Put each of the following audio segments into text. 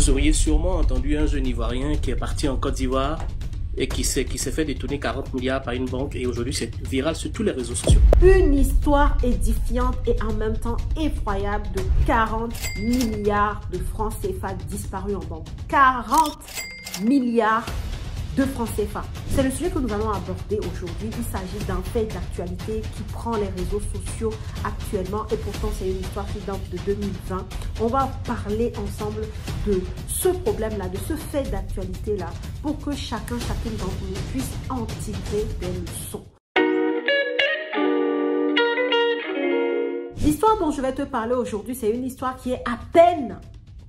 Vous auriez sûrement entendu un jeune Ivoirien qui est parti en Côte d'Ivoire et qui s'est fait détourner 40 milliards par une banque et aujourd'hui c'est viral sur tous les réseaux sociaux. Une histoire édifiante et en même temps effroyable de 40 milliards de francs CFA disparus en banque. 40 milliards de francs CFA. C'est le sujet que nous allons aborder aujourd'hui. Il s'agit d'un fait d'actualité qui prend les réseaux sociaux actuellement et pourtant c'est une histoire qui date de 2020. On va parler ensemble de ce problème-là, de ce fait d'actualité-là pour que chacune d'entre nous puisse en tirer des leçons. L'histoire dont je vais te parler aujourd'hui, c'est une histoire qui est à peine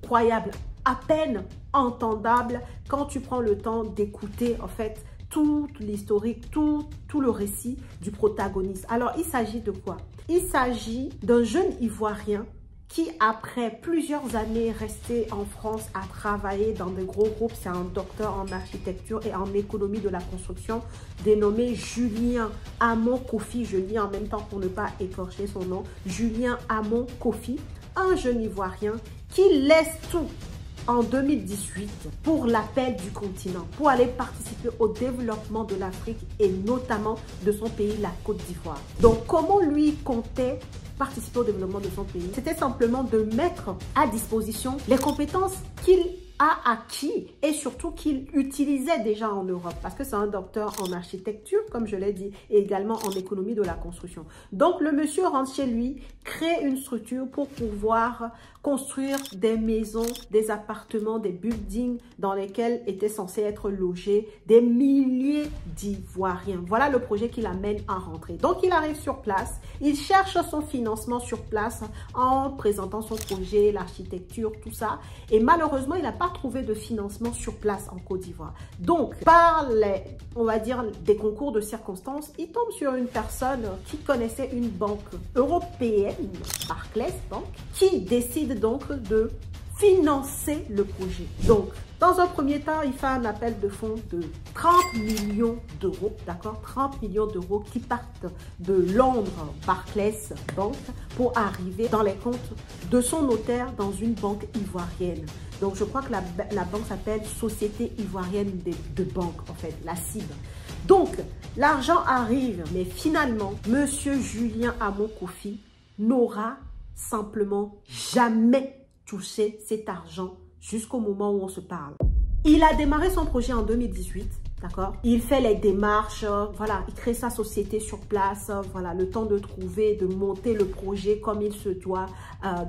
croyable, à peine entendable quand tu prends le temps d'écouter en fait tout l'historique, tout le récit du protagoniste. Alors, il s'agit de quoi? Il s'agit d'un jeune Ivoirien qui, après plusieurs années resté en France à travailler dans de gros groupes, c'est un docteur en architecture et en économie de la construction, dénommé Julien Amon Kofi. Je lis en même temps pour ne pas écorcher son nom. Julien Amon Kofi, un jeune Ivoirien qui laisse tout en 2018 pour l'appel du continent, pour aller participer au développement de l'Afrique et notamment de son pays, la Côte d'Ivoire. Donc, comment lui comptait participer au développement de son pays? C'était simplement de mettre à disposition les compétences qu'il a acquis et surtout qu'il utilisait déjà en Europe parce que c'est un docteur en architecture, comme je l'ai dit, et également en économie de la construction. Donc, le monsieur rentre chez lui, crée une structure pour pouvoir construire des maisons, des appartements, des buildings dans lesquels étaient censés être logés des milliers d'Ivoiriens. Voilà le projet qui l'amène à rentrer. Donc, il arrive sur place, il cherche son financement sur place en présentant son projet, l'architecture, tout ça. Et malheureusement, il n'a pas trouvé de financement sur place en Côte d'Ivoire. Donc, par on va dire, des concours de circonstances, il tombe sur une personne qui connaissait une banque européenne, Barclays Bank, qui décide donc de financer le projet. Donc, dans un premier temps, il fait un appel de fonds de 30 millions d'euros, d'accord? 30 millions d'euros qui partent de Londres, Barclays Bank, pour arriver dans les comptes de son notaire dans une banque ivoirienne. Donc, je crois que la banque s'appelle Société Ivoirienne de Banque, en fait, la CIB. Donc, l'argent arrive, mais finalement, monsieur Julien Amon Kofi n'aura simplement jamais touché cet argent jusqu'au moment où on se parle. Il a démarré son projet en 2018, d'accord? Il fait les démarches, voilà, il crée sa société sur place, voilà, le temps de trouver, de monter le projet comme il se doit,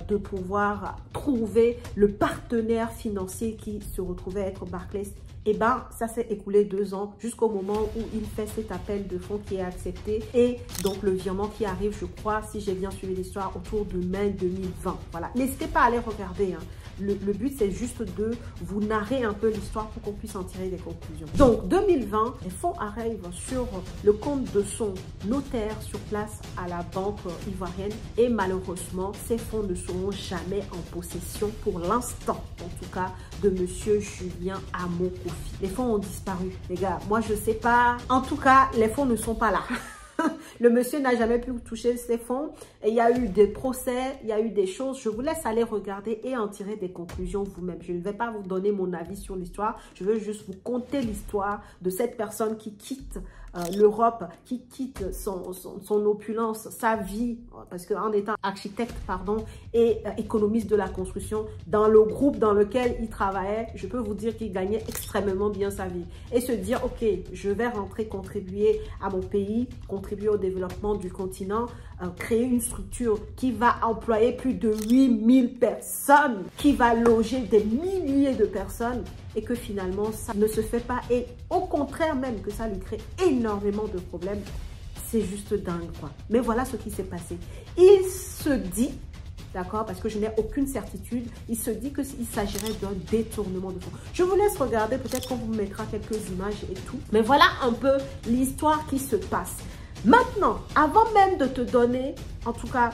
de pouvoir trouver le partenaire financier qui se retrouvait être Barclays. Et ben, ça s'est écoulé 2 ans jusqu'au moment où il fait cet appel de fonds qui est accepté et donc le virement qui arrive, je crois, si j'ai bien suivi l'histoire, autour de mai 2020. Voilà, n'hésitez pas à aller regarder, hein. Le but, c'est juste de vous narrer un peu l'histoire pour qu'on puisse en tirer des conclusions. Donc, 2020, les fonds arrivent sur le compte de son notaire sur place à la banque ivoirienne et malheureusement, ces fonds ne seront jamais en possession pour l'instant, en tout cas, de monsieur Julien Amon Kofi. Les fonds ont disparu, les gars. Moi, je sais pas. En tout cas, les fonds ne sont pas là. Le monsieur n'a jamais pu toucher ses fonds. Et il y a eu des procès, il y a eu des choses. Je vous laisse aller regarder et en tirer des conclusions vous-même. Je ne vais pas vous donner mon avis sur l'histoire. Je veux juste vous conter l'histoire de cette personne qui quitte l'Europe, qui quitte son opulence, sa vie, parce qu'en étant architecte, pardon, et économiste de la construction, dans le groupe dans lequel il travaillait, je peux vous dire qu'il gagnait extrêmement bien sa vie. Et se dire, ok, je vais rentrer, contribuer à mon pays, contribuer au développement du continent, créer une structure qui va employer plus de 8000 personnes, qui va loger des milliers de personnes et que finalement ça ne se fait pas et au contraire même que ça lui crée énormément de problèmes. C'est juste dingue quoi. Mais voilà ce qui s'est passé. Il se dit, d'accord, parce que je n'ai aucune certitude, il se dit qu'il s'agirait d'un détournement de fonds. Je vous laisse regarder, peut-être qu'on vous mettra quelques images et tout. Mais voilà un peu l'histoire qui se passe. Maintenant, avant même de te donner en tout cas,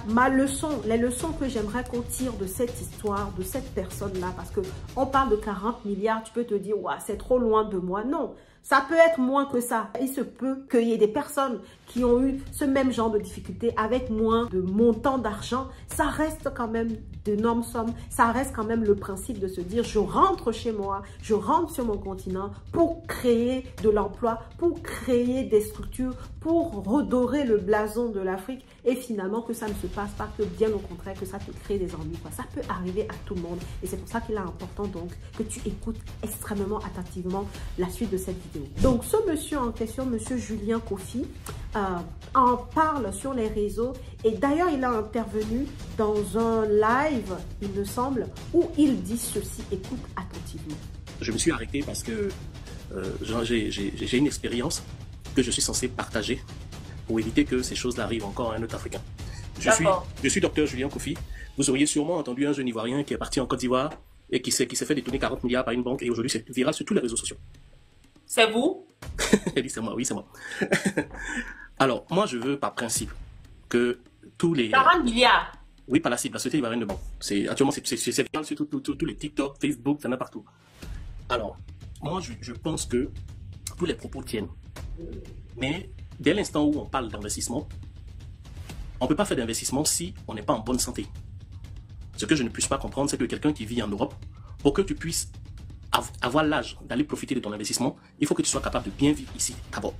les leçons que j'aimerais qu'on tire de cette histoire, de cette personne-là, parce qu'on parle de 40 milliards, tu peux te dire, ouais, c'est trop loin de moi. Non, ça peut être moins que ça. Il se peut qu'il y ait des personnes qui ont eu ce même genre de difficultés avec moins de montant d'argent. Ça reste quand même d'énormes sommes. Ça reste quand même le principe de se dire, je rentre chez moi, je rentre sur mon continent pour créer de l'emploi, pour créer des structures, pour redorer le blason de l'Afrique et finalement que ça ne se passe pas, que bien au contraire, que ça te crée des ennuis. Ça peut arriver à tout le monde et c'est pour ça qu'il est important donc que tu écoutes extrêmement attentivement la suite de cette vidéo. Donc ce monsieur en question, monsieur Julien Kofi, en parle sur les réseaux et d'ailleurs il a intervenu dans un live, il me semble, où il dit ceci, écoute attentivement. Je me suis arrêté parce que j'ai une expérience que je suis censé partager pour éviter que ces choses arrivent encore à un autre Africain. Je suis docteur Julien Kofi. Vous auriez sûrement entendu un jeune Ivoirien qui est parti en Côte d'Ivoire et qui s'est fait détourner 40 milliards par une banque et aujourd'hui c'est viral sur tous les réseaux sociaux. C'est vous? Elle dit c'est moi, oui c'est moi. Alors moi je veux par principe que tous les... 40 milliards? Oui, par la cible, la société ivoirienne de banque. Actuellement c'est viral sur tous les TikTok, Facebook, ça en a partout. Alors, moi je pense que tous les propos tiennent. Mais dès l'instant où on parle d'investissement, on ne peut pas faire d'investissement si on n'est pas en bonne santé. Ce que je ne puisse pas comprendre, c'est que quelqu'un qui vit en Europe, pour que tu puisses avoir l'âge d'aller profiter de ton investissement, il faut que tu sois capable de bien vivre ici, d'abord.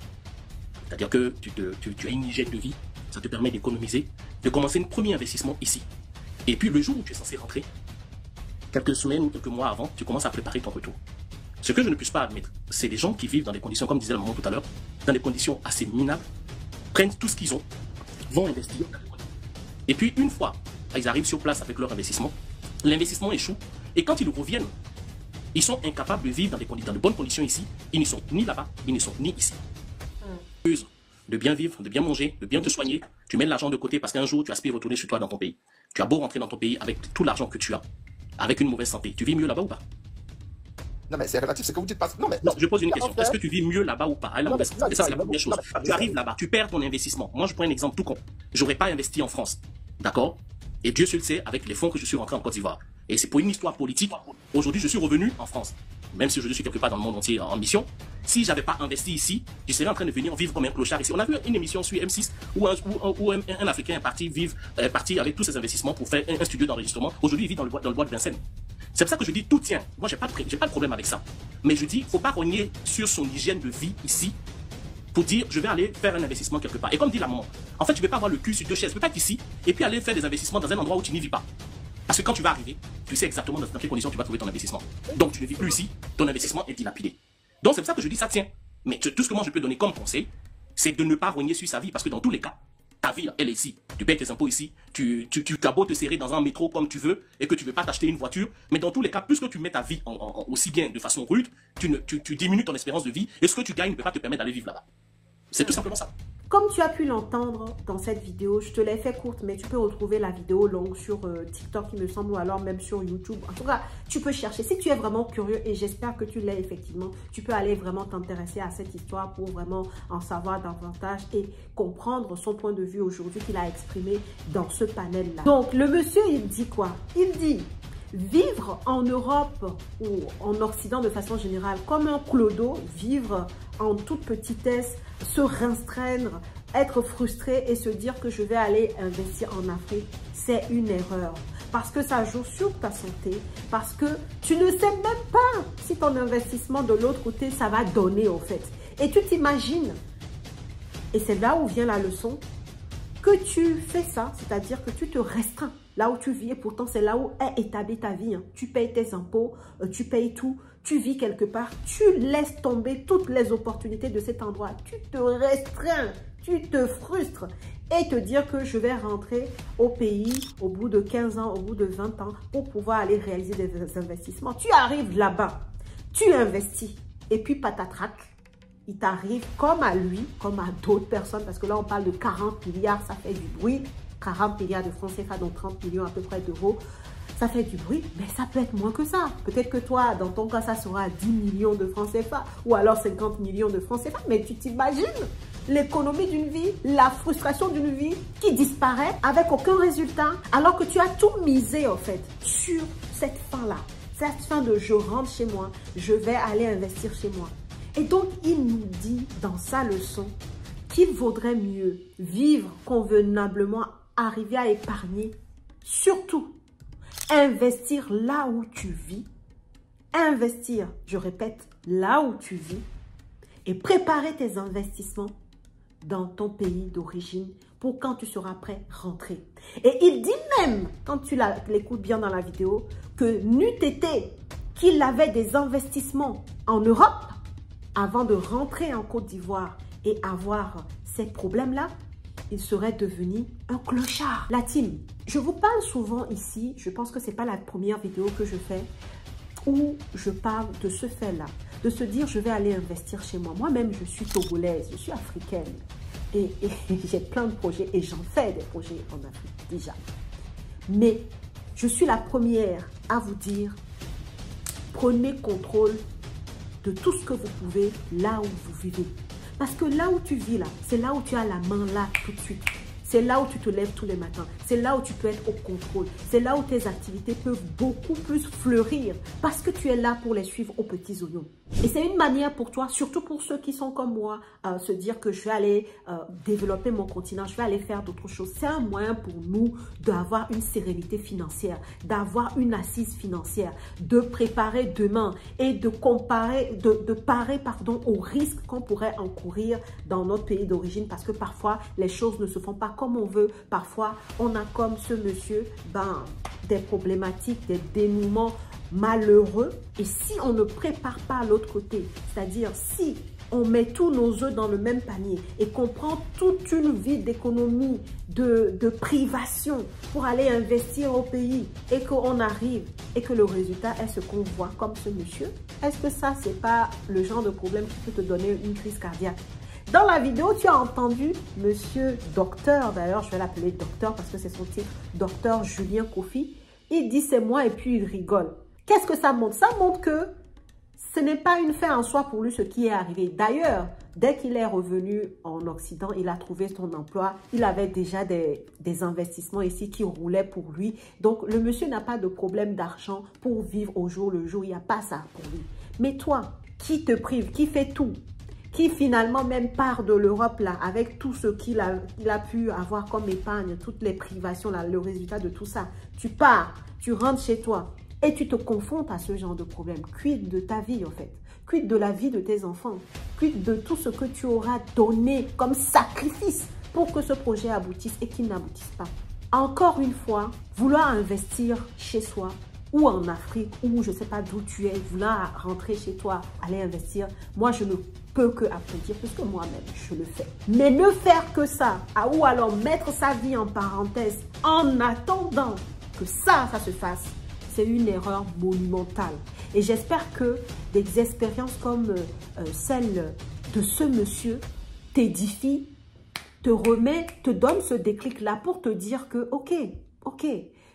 C'est-à-dire que tu as une hygiène de vie, ça te permet d'économiser, de commencer un premier investissement ici. Et puis le jour où tu es censé rentrer, quelques semaines ou quelques mois avant, tu commences à préparer ton retour. Ce que je ne puisse pas admettre, c'est des gens qui vivent dans des conditions, comme disait la maman tout à l'heure, dans des conditions assez minables, prennent tout ce qu'ils ont, vont investir. Et puis une fois, ils arrivent sur place avec leur investissement, l'investissement échoue, et quand ils reviennent, ils sont incapables de vivre dans de bonnes conditions ici, ils ne sont ni là-bas, ils ne sont ni ici. De bien vivre, de bien manger, de bien te soigner, tu mets de l'argent de côté parce qu'un jour tu aspires retourner chez toi dans ton pays. Tu as beau rentrer dans ton pays avec tout l'argent que tu as, avec une mauvaise santé, tu vis mieux là-bas ou pas? Non, mais c'est relatif, ce que vous dites pas. Non, je pose une question. Est-ce que tu vis mieux là-bas ou pas? Et ça, c'est la première chose. Tu arrives là-bas, tu perds ton investissement. Moi, je prends un exemple tout con. J'aurais pas investi en France. D'accord? Et Dieu seul sait avec les fonds que je suis rentré en Côte d'Ivoire. Et c'est pour une histoire politique. Aujourd'hui, je suis revenu en France. Même si je suis quelque part dans le monde entier en mission. Si j'avais pas investi ici, je serais en train de venir vivre comme un clochard ici. On a vu une émission sur M6 où un Africain est parti avec tous ses investissements pour faire un studio d'enregistrement. Aujourd'hui, il vit dans le bois de Vincennes. C'est pour ça que je dis tout tient. Moi, j'ai pas de problème avec ça. Mais je dis, faut pas rogner sur son hygiène de vie ici pour dire, je vais aller faire un investissement quelque part. Et comme dit la maman, en fait, tu ne peux pas avoir le cul sur deux chaises. Tu ne peux pas être ici et puis aller faire des investissements dans un endroit où tu n'y vis pas. Parce que quand tu vas arriver, tu sais exactement dans quelles conditions tu vas trouver ton investissement. Donc, tu ne vis plus ici, ton investissement est dilapidé. Donc, c'est pour ça que je dis, ça tient. Mais tout ce que moi, je peux donner comme conseil, c'est de ne pas rogner sur sa vie. Parce que dans tous les cas, ta vie, elle est ici. Tu payes tes impôts ici. Tu as beau te serrer dans un métro comme tu veux et que tu ne veux pas t'acheter une voiture. Mais dans tous les cas, plus que tu mets ta vie aussi bien de façon rude, tu diminues ton espérance de vie et ce que tu gagnes ne peut pas te permettre d'aller vivre là-bas. C'est tout simplement ça. Comme tu as pu l'entendre dans cette vidéo, je te l'ai fait courte, mais tu peux retrouver la vidéo longue sur TikTok, il me semble, ou alors même sur YouTube. En tout cas, tu peux chercher. Si tu es vraiment curieux, et j'espère que tu l'es effectivement, tu peux aller vraiment t'intéresser à cette histoire pour vraiment en savoir davantage et comprendre son point de vue aujourd'hui qu'il a exprimé dans ce panel-là. Donc, le monsieur, il dit quoi? Il dit... Vivre en Europe ou en Occident de façon générale comme un clodo, vivre en toute petitesse, se restreindre, être frustré et se dire que je vais aller investir en Afrique, c'est une erreur. Parce que ça joue sur ta santé, parce que tu ne sais même pas si ton investissement de l'autre côté, ça va donner en fait. Et tu t'imagines, et c'est là où vient la leçon, que tu fais ça, c'est-à-dire que tu te restreins là où tu vis et pourtant c'est là où est établie ta vie. Hein. Tu payes tes impôts, tu payes tout, tu vis quelque part, tu laisses tomber toutes les opportunités de cet endroit. Tu te restreins, tu te frustres et te dire que je vais rentrer au pays au bout de 15 ans, au bout de 20 ans pour pouvoir aller réaliser des investissements. Tu arrives là-bas, tu investis et puis patatrac. Il t'arrive comme à lui, comme à d'autres personnes, parce que là, on parle de 40 milliards, ça fait du bruit. 40 milliards de francs CFA, donc 30 millions à peu près d'euros. Ça fait du bruit, mais ça peut être moins que ça. Peut-être que toi, dans ton cas, ça sera 10 millions de francs CFA ou alors 50 millions de francs CFA. Mais tu t'imagines l'économie d'une vie, la frustration d'une vie qui disparaît avec aucun résultat, alors que tu as tout misé en fait sur cette fin-là. Cette fin de je rentre chez moi, je vais aller investir chez moi. Et donc, il nous dit dans sa leçon qu'il vaudrait mieux vivre convenablement, arriver à épargner, surtout investir là où tu vis, investir, je répète, là où tu vis et préparer tes investissements dans ton pays d'origine pour quand tu seras prêt, rentrer. Et il dit même, quand tu l'écoutes bien dans la vidéo, que n'eût été qu'il avait des investissements en Europe avant de rentrer en Côte d'Ivoire et avoir ces problèmes-là, il serait devenu un clochard. La team, je vous parle souvent ici, je pense que ce n'est pas la première vidéo que je fais, où je parle de ce fait-là, de se dire je vais aller investir chez moi. Moi-même, je suis togolaise, je suis africaine et j'ai plein de projets et j'en fais des projets en Afrique déjà. Mais je suis la première à vous dire, prenez contrôle de tout ce que vous pouvez là où vous vivez. Parce que là où tu vis là, c'est là où tu as la main là tout de suite. C'est là où tu te lèves tous les matins. C'est là où tu peux être au contrôle. C'est là où tes activités peuvent beaucoup plus fleurir parce que tu es là pour les suivre aux petits oignons. Et c'est une manière pour toi, surtout pour ceux qui sont comme moi, se dire que je vais aller développer mon continent, je vais aller faire d'autres choses. C'est un moyen pour nous d'avoir une sérénité financière, d'avoir une assise financière, de préparer demain et de parer aux risques qu'on pourrait encourir dans notre pays d'origine parce que parfois les choses ne se font pas comme on veut. Parfois on a comme ce monsieur des problématiques, des dénouements malheureux. Et si on ne prépare pas l'autre côté, c'est-à-dire si on met tous nos œufs dans le même panier et qu'on prend toute une vie d'économie, de privation pour aller investir au pays et qu'on arrive et que le résultat est ce qu'on voit comme ce monsieur, est-ce que ça, c'est pas le genre de problème qui peut te donner une crise cardiaque? Dans la vidéo, tu as entendu monsieur docteur, d'ailleurs je vais l'appeler docteur parce que c'est son titre, docteur Julien Kofi, il dit c'est moi et puis il rigole. Qu'est-ce que ça montre? Ça montre que ce n'est pas une fin en soi pour lui ce qui est arrivé. D'ailleurs, dès qu'il est revenu en Occident, il a trouvé son emploi. Il avait déjà des investissements ici qui roulaient pour lui. Donc, le monsieur n'a pas de problème d'argent pour vivre au jour le jour. Il n'y a pas ça pour lui. Mais toi, qui te prive, qui fait tout, qui finalement même part de l'Europe là, avec tout ce qu'il a pu avoir comme épargne, toutes les privations, là, le résultat de tout ça, tu pars, tu rentres chez toi. Et tu te confrontes à ce genre de problème. Quid de ta vie en fait? Quid de la vie de tes enfants? Quid de tout ce que tu auras donné comme sacrifice pour que ce projet aboutisse et qu'il n'aboutisse pas? Encore une fois, vouloir investir chez soi ou en Afrique ou je ne sais pas d'où tu es, vouloir rentrer chez toi, aller investir, moi je ne peux que applaudir parce que moi-même je le fais. Mais ne faire que ça, ou alors mettre sa vie en parenthèse en attendant que ça se fasse, c'est une erreur monumentale. Et j'espère que des expériences comme celle de ce monsieur t'édifient, te remet, te donne ce déclic-là pour te dire que, ok,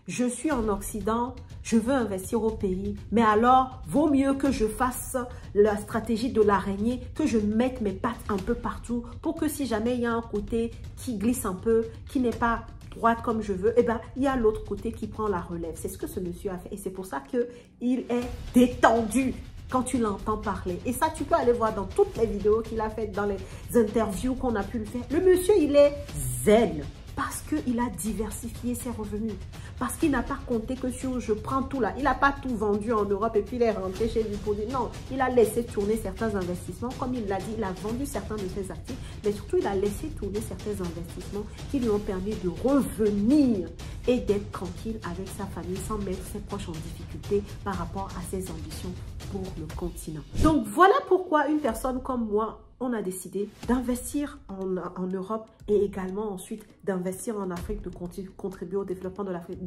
je suis en Occident, je veux investir au pays, mais alors, vaut mieux que je fasse la stratégie de l'araignée, que je mette mes pattes un peu partout pour que si jamais il y a un côté qui glisse un peu, qui n'est pas droite comme je veux, eh ben, il y a l'autre côté qui prend la relève. C'est ce que ce monsieur a fait et c'est pour ça qu'il est détendu quand tu l'entends parler. Et ça, tu peux aller voir dans toutes les vidéos qu'il a faites, dans les interviews qu'on a pu le faire. Le monsieur, il est zen parce qu'il a diversifié ses revenus. Parce qu'il n'a pas compté que sur je prends tout là. Il n'a pas tout vendu en Europe et puis il est rentré chez lui pour dire non. Il a laissé tourner certains investissements. Comme il l'a dit, il a vendu certains de ses actifs. Mais surtout, il a laissé tourner certains investissements qui lui ont permis de revenir et d'être tranquille avec sa famille sans mettre ses proches en difficulté par rapport à ses ambitions pour le continent. Donc voilà pourquoi une personne comme moi, on a décidé d'investir en Europe et également ensuite d'investir en Afrique, de contribuer au développement de l'Afrique,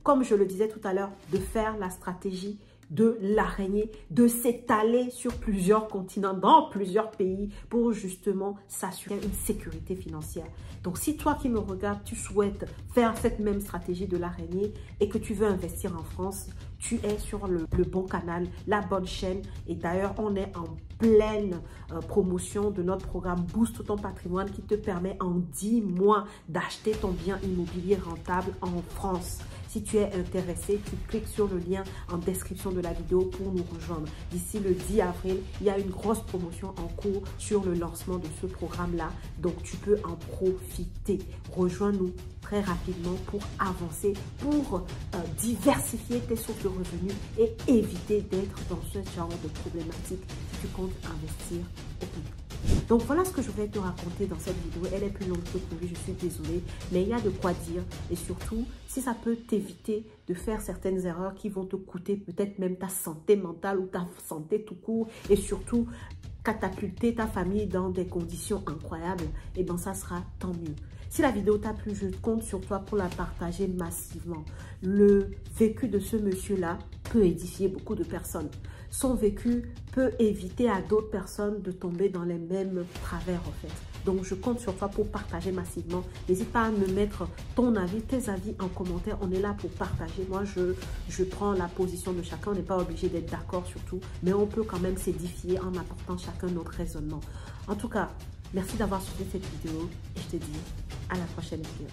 comme je le disais tout à l'heure, de faire la stratégie de l'araignée, de s'étaler sur plusieurs continents, dans plusieurs pays pour justement s'assurer une sécurité financière. Donc si toi qui me regardes, tu souhaites faire cette même stratégie de l'araignée et que tu veux investir en France, tu es sur le bon canal, la bonne chaîne et d'ailleurs on est en pleine promotion de notre programme Boost ton patrimoine qui te permet en 10 mois d'acheter ton bien immobilier rentable en France. Si tu es intéressé, tu cliques sur le lien en description de la vidéo pour nous rejoindre. D'ici le 10 avril, il y a une grosse promotion en cours sur le lancement de ce programme-là. Donc, tu peux en profiter. Rejoins-nous très rapidement pour avancer, pour diversifier tes sources de revenus et éviter d'être dans ce genre de problématique si tu comptes investir au plus. Donc voilà ce que je voulais te raconter dans cette vidéo. Elle est plus longue que prévu, je suis désolée, mais il y a de quoi dire. Et surtout, si ça peut t'éviter de faire certaines erreurs qui vont te coûter peut-être même ta santé mentale ou ta santé tout court, et surtout catapulter ta famille dans des conditions incroyables, et bien ça sera tant mieux. Si la vidéo t'a plu, je compte sur toi pour la partager massivement. Le vécu de ce monsieur-là peut édifier beaucoup de personnes. Son vécu peut éviter à d'autres personnes de tomber dans les mêmes travers en fait. Donc, je compte sur toi pour partager massivement. N'hésite pas à me mettre ton avis, tes avis en commentaire. On est là pour partager. Moi, je prends la position de chacun. On n'est pas obligé d'être d'accord sur tout, mais on peut quand même s'édifier en apportant chacun notre raisonnement. En tout cas, merci d'avoir suivi cette vidéo et je te dis à la prochaine vidéo.